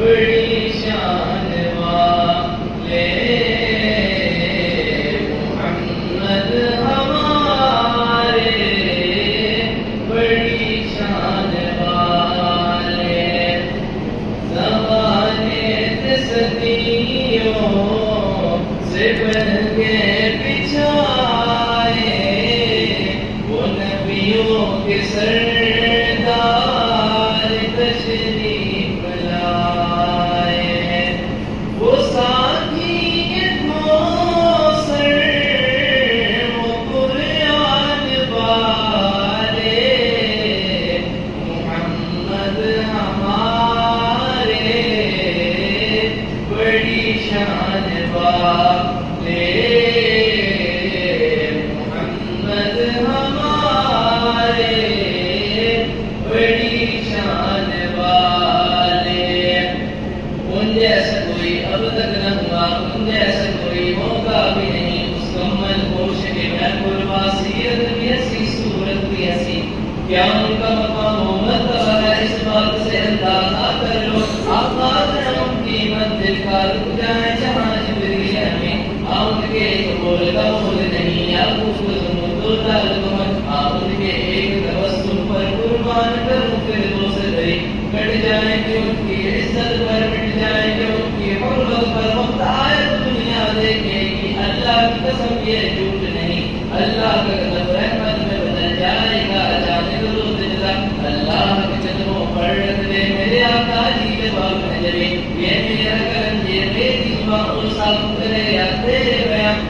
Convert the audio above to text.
بڑی شان والے محمد ہمارے، بڑی شان والے، زمانے سے صدیوں سے بن کے بچھائے، وہ نبیوں کے سردار تشریف لائے، وہ ساتھی کوثر، وہ قرآن والے، محمد ہمارے، بڑی شان والے، محمد ہمارے، بڑی شان والے۔ ان جیسا کوئی اب تک نہ ہوا، ان جیسا کوئی موقع بھی نہیں، اس کمل ہوش کے محفل واسیت بھی ایسی، صورت بھی ایسی، کیا ان کا مقام و مرتبہ ہے، اس بات سے اندازہ کر لو۔ آقا ہم کی منزل کا رک جائیں جہاں جبریل امین، ان کے ایک بول کا بول نہیں، یا تو ان کے ایک تبسم پر قربان کروں پھر دوسرے دری کٹ جائیں گے، ان کی عزت پر مٹ جائیں گے، ان کی حرمت پر وقت آئے تو دنیا دیکھے گی، اللہ کی قسم یہ جھوٹ نہیں، اللہ کا قدم رحمت میں بدل جائے گا، جانے دو سجدہ اللہ کے قدموں پر رکھ دے میرے آقا جی کے باب نظریں، یہ میرا کرم، یہ میری زبان صاف کرے یا تیرے بیان